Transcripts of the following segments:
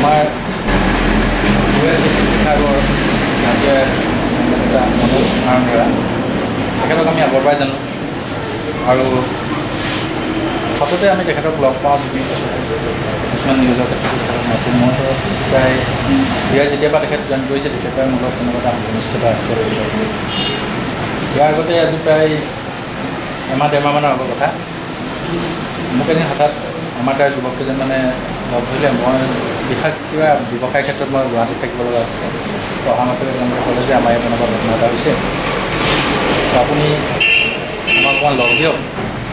আমাৰ বিভাগৰ ৰাজ্যৰ মনোজ কুমাৰ বৰা তেখেতক আমি আগৰ পৰাই জানো আৰু সততে আমি তেখেতক লগ পাওঁ কিছুমান নিউজৰ ক্ষেত্ৰত নতুন মইতো প্ৰায় যেতিয়াৰ তেখেত জইন কৰিছে তেতিয়াৰ পৰাই মোৰ লগত তেনেকুৱা এটা ঘনিষ্ঠতা আছে। ইয়াৰ আগতে আজি প্ৰায় এমাহ ডেৰমাহমানৰ আগৰ কথা মোক এদিন হঠাৎ আমাৰ তাৰ যুৱককেইজন মানে লগ ধৰিলে। মই বিশেষ কিবা ব্যৱসায়ৰ ক্ষেত্ৰত মই গুৱাহাটীত থাকিব লগা আছিলে। তো অহা মাত্ৰকে তেওঁলোকে ক'লে যে আমাৰ ইয়াত এনেকুৱা ঘটনা এটা হৈছে, তো আপুনি আমাক অকণমান লগ দিয়ক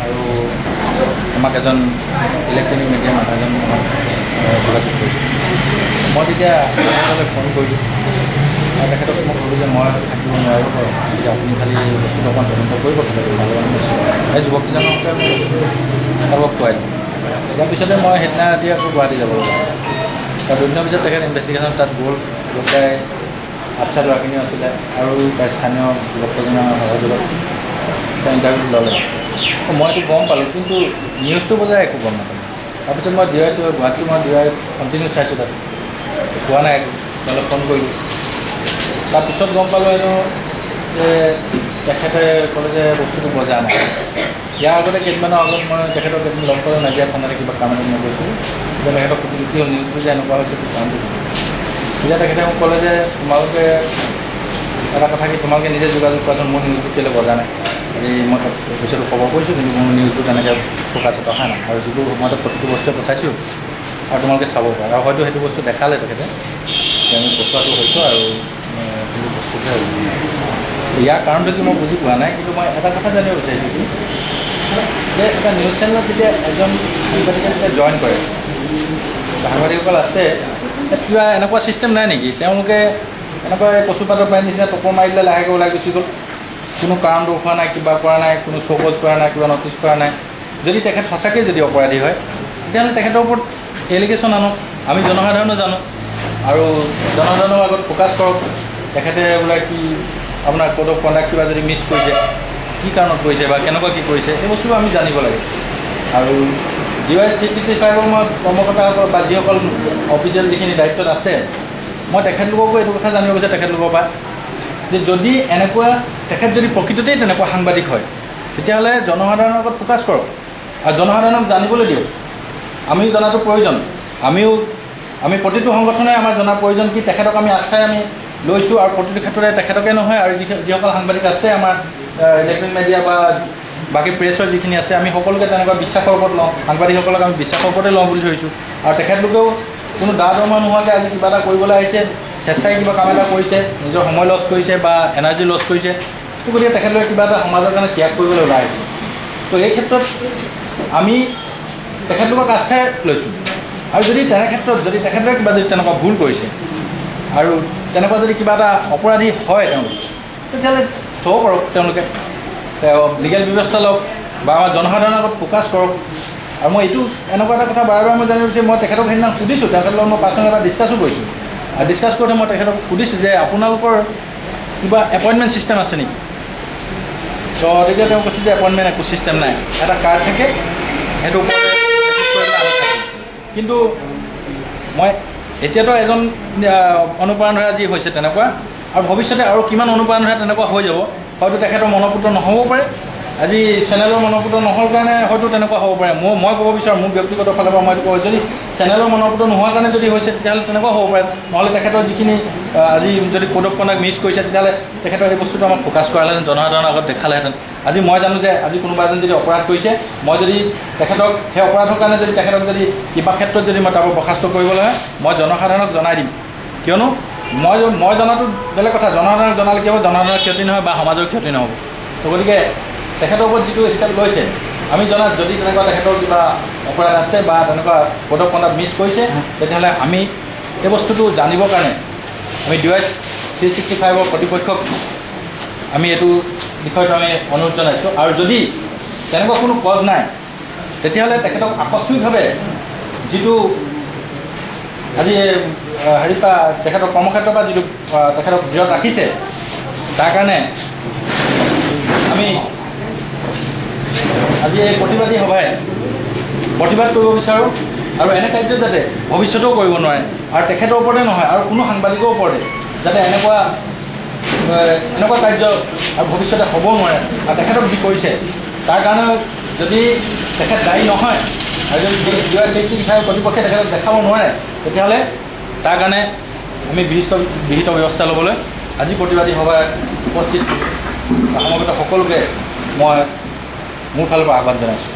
আৰু আমাক এজন ইলেক্ট্ৰনিক মিডিয়াৰ মানুহ এজন আমাক যোগাযোগ কৰিছে। মই তেতিয়া তেখেতলৈ ফোন কৰিলোঁ আৰু তেখেতক মই ক'লোঁ যে মই থাকিব নোৱাৰিব পাৰোঁ, গতিকে আপুনি খালি বস্তুটো অকণমান তদন্ত কৰিব ভালমান বস্তু এই যুৱককেইজনকে মই তেওঁলোকক খুৱাই দিওঁ। ইয়াৰ পিছতে মই সেইদিনা ৰাতি আকৌ গুৱাহাটী যাব লগা তাৰ দুদিনৰ পিছত তেখেত ইনভেষ্টিগেশ্যন তাত গ'ল। গোটাই আচ্ছা ল'ৰাখিনিও আছিলে আৰু তাৰ স্থানীয় যুৱককেইজনৰ সহযোগত তেওঁ ইণ্টাৰভিউ ল'লে। মইতো গম পালোঁ কিন্তু নিউজটো বজাই একো গম নাপালোঁ। তাৰপিছত মই ডিৱাইটো গুৱাহাটীত মই ডিৱাই কণ্টিনিউ চাইছোঁ তাত পোৱা নাই একো। তেওঁলোকে ফোন কৰিলোঁ, তাৰপিছত গম পালোঁ হেনো যে তেখেতে ক'লে যে বস্তুটো বজা নাই। ইয়াৰ আগতে কেইদিনমানৰ আগত মই তেখেতক এদিন লগ পালোঁ নাজিৰা থানাতে কিবা কাম এটা মই গৈছিলোঁ যে তেখেতক সুধি হ'ল নিউজটো যে এনেকুৱা হৈছে কাৰণটো। তেতিয়া তেখেতে মোক ক'লে যে তোমালোকে এটা কথা কি তোমালোকে নিজে যোগাযোগ কৰাচোন, মোৰ নিউজটো কেলৈ বজা নাই। এই মই পিছতো খবৰ কৰিছোঁ কিন্তু মোৰ নিউজটো তেনেকৈ ফ'কাছত অহা নাই আৰু যিটো মইতো প্ৰতিটো বস্তুৱে পঠাইছোঁ আৰু তোমালোকে চাব পাৰা আৰু হয়তো সেইটো বস্তু দেখালে তেখেতে আমি পঠোৱাটো হৈছোঁ আৰু কিন্তু বস্তুটোহে ইয়াৰ কাৰণটো কি মই বুজি পোৱা নাই। কিন্তু মই এটা কথা জানিব বিচাৰিছোঁ কি যে এটা নিউজ চেনেলত যেতিয়া এজন সাংবাদিকে যেতিয়া জইন কৰে, সাংবাদিকসকল আছে কিবা এনেকুৱা ছিষ্টেম নাই নেকি তেওঁলোকে এনেকুৱা কচুপাতৰ পাই নিচিনা টপৰ মাৰি দিলে লাহেকৈ ওলাই গুচি গ'ল, কোনো কাৰণ দেখুওৱা নাই, কিবা কৰা নাই, কোনো শ্ব'কজ কৰা নাই, কিবা ন'টিচ কৰা নাই। যদি তেখেত সঁচাকৈ যদি অপৰাধী হয় তেতিয়াহ'লে তেখেতৰ ওপৰত এলিগেশ্যন আনক, আমি জনসাধাৰণো জানো আৰু জনসাধাৰণৰ আগত ফ'কাছ কৰক তেখেতে বোলে কি আপোনাৰ কোড অফ কণ্ডাক্ট কিবা যদি মিছ কৰিছে, কি কাৰণত কৰিছে বা কেনেকুৱা কি কৰিছে এই বস্তুটো আমি জানিব লাগে। আৰু ডিৱাই 365 মই কৰ্মকৰ্তাসকল বা যিসকল অফিচিয়েল যিখিনি দায়িত্বত আছে মই তেখেতলোককো এইটো কথা জানিব বিচাৰোঁ তেখেতলোকৰ পৰা যে যদি এনেকুৱা তেখেত যদি প্ৰকৃততেই তেনেকুৱা সাংবাদিক হয় তেতিয়াহ'লে জনসাধাৰণৰ আগত ফ'কাছ কৰক আৰু জনসাধাৰণক জানিবলৈ দিয়ক। আমিও জনাটো প্ৰয়োজন, আমি প্ৰতিটো সংগঠনে আমাৰ জনাৰ প্ৰয়োজন কি তেখেতক আমি আস্থাই আমি লৈছোঁ আৰু প্ৰতিটো ক্ষেত্ৰতে তেখেতকে নহয় আৰু যিসকল সাংবাদিক আছে আমাৰ ইলেক্ট্ৰনিক মিডিয়া বা বাকী প্ৰেছৰ যিখিনি আছে আমি সকলোকে তেনেকুৱা বিশ্বাসৰ ওপৰত লওঁ, সাংবাদিকসকলক আমি বিশ্বাসৰ ওপৰতে লওঁ বুলি ধৰিছোঁ। আৰু তেখেতলোকেও কোনো দা দৰমহা নোহোৱাকৈ আজি কিবা এটা কৰিবলৈ আহিছে, স্বেচ্ছাই কিবা কাম এটা কৰিছে, নিজৰ সময় লছ কৰিছে বা এনাৰ্জি লছ কৰিছে, গতিকে তেখেতলোকে কিবা এটা সমাজৰ কাৰণে ত্যাগ কৰিবলৈ ওলাই আহিছে। তো এই ক্ষেত্ৰত আমি তেখেতলোকক আস্থাই লৈছোঁ আৰু যদি তেনে ক্ষেত্ৰত যদি তেখেতলোকে কিবা যদি তেনেকুৱা ভুল কৰিছে আৰু তেনেকুৱা যদি কিবা এটা অপৰাধী হয় তেওঁলোক তেতিয়াহ'লে শ্ব' কৰক, তেওঁলোকে লিগেল ব্যৱস্থা লওক বা আমাৰ জনসাধাৰণৰ আগত ফ'কাছ কৰক। আৰু মই এইটো এনেকুৱা এটা কথা বাৰে বাৰে মই জানিব বিচাৰিছোঁ, মই তেখেতক সেইদিনা সুধিছোঁ, তেখেতৰ লগত মই পাৰ্চনেল এটা ডিছকাছো কৰিছোঁ আৰু ডিছকাছ কৰোঁতে মই তেখেতক সুধিছোঁ যে আপোনালোকৰ কিবা এপইণ্টমেণ্ট ছিষ্টেম আছে নেকি। তো তেতিয়া তেওঁ কৈছে যে এপইণ্টমেণ্ট একো ছিষ্টেম নাই, এটা কাৰ্ড থাকে সেইটো ওপৰতে কিন্তু মই এতিয়াতো এজন অনুপ্ৰাণধৰা যি হৈছে তেনেকুৱা আৰু ভৱিষ্যতে আৰু কিমান অনুপ্ৰাণধৰা তেনেকুৱা হৈ যাব, হয়তো তেখেতৰ মনপুত্ৰ নহ'ব পাৰে, আজি চেনেলৰ মনপুত্ৰ নহ'ল কাৰণে হয়তো তেনেকুৱা হ'ব পাৰে। মই ক'ব বিচাৰোঁ মোৰ ব্যক্তিগত ফালৰ পৰা মই ক'ব যদি চেনেলৰ মনপুত্ৰ নোহোৱাৰ কাৰণে যদি হৈছে তেতিয়াহ'লে তেনেকুৱা হ'ব পাৰে, নহ'লে তেখেতৰ যিখিনি আজি যদি কোড অফ কণ্ডাক্ট মিছ কৰিছে তেতিয়াহ'লে তেখেতৰ এই বস্তুটো আমাক ফ'কাছ কৰালেহেঁতেন, জনসাধাৰণৰ আগত দেখালেহেঁতেন। আজি মই জানো যে আজি কোনোবা এজন যদি অপৰাধ কৰিছে, মই যদি তেখেতক সেই অপৰাধৰ কাৰণে যদি তেখেতক যদি কিবা ক্ষেত্ৰত যদি মই তাৰ পৰা বৰ্খাস্ত কৰিবলৈ হয় মই জনসাধাৰণক জনাই দিম, কিয়নো মই জনাটো বেলেগ কথা, জনসাধাৰণক জনালে কি হ'ব, জনসাধাৰণৰ ক্ষতি নহয় বা সমাজৰ ক্ষতি নহ'ব। তো গতিকে তেখেতৰ ওপৰত যিটো ষ্টেপ লৈছে আমি জনাত যদি তেনেকুৱা তেখেতৰ কিবা অপৰাধ আছে বা তেনেকুৱা কোড অফ কণ্ডাক্ট মিছ কৰিছে তেতিয়াহ'লে আমি এই বস্তুটো জানিবৰ কাৰণে আমি ডিৱাই 365 কৰ্তৃপক্ষক আমি এইটো বিষয়টো আমি অনুৰোধ জনাইছোঁ। আৰু যদি তেনেকুৱা কোনো কজ নাই তেতিয়াহ'লে তেখেতক আকস্মিকভাৱে যিটো আজি হেৰি পৰা তেখেতৰ কৰ্মক্ষেত্ৰৰ পৰা যিটো তেখেতক বিৰত ৰাখিছে তাৰ কাৰণে আমি আজি এই প্ৰতিবাদী সভাই প্ৰতিবাদ কৰিব বিচাৰোঁ আৰু এনে কাৰ্য যাতে ভৱিষ্যতেও কৰিব নোৱাৰে আৰু তেখেতৰ ওপৰতে নহয় আৰু কোনো সাংবাদিকৰ ওপৰতে যাতে এনেকুৱা কাৰ্য আৰু ভৱিষ্যতে হ'ব নোৱাৰে আৰু তেখেতক যি কৰিছে তাৰ কাৰণে যদি তেখেত দায়ী নহয় আৰু যদি চিকিৎসা কৰ্তৃপক্ষে তেখেতক দেখাব নোৱাৰে তেতিয়াহ'লে তাৰ কাৰণে আমি বিহিত ব্যৱস্থা ল'বলৈ আজি প্ৰতিবাদী সভাত উপস্থিত সমবেত সকলোকে মই মোৰ ফালৰ পৰা আহ্বান জনাইছোঁ।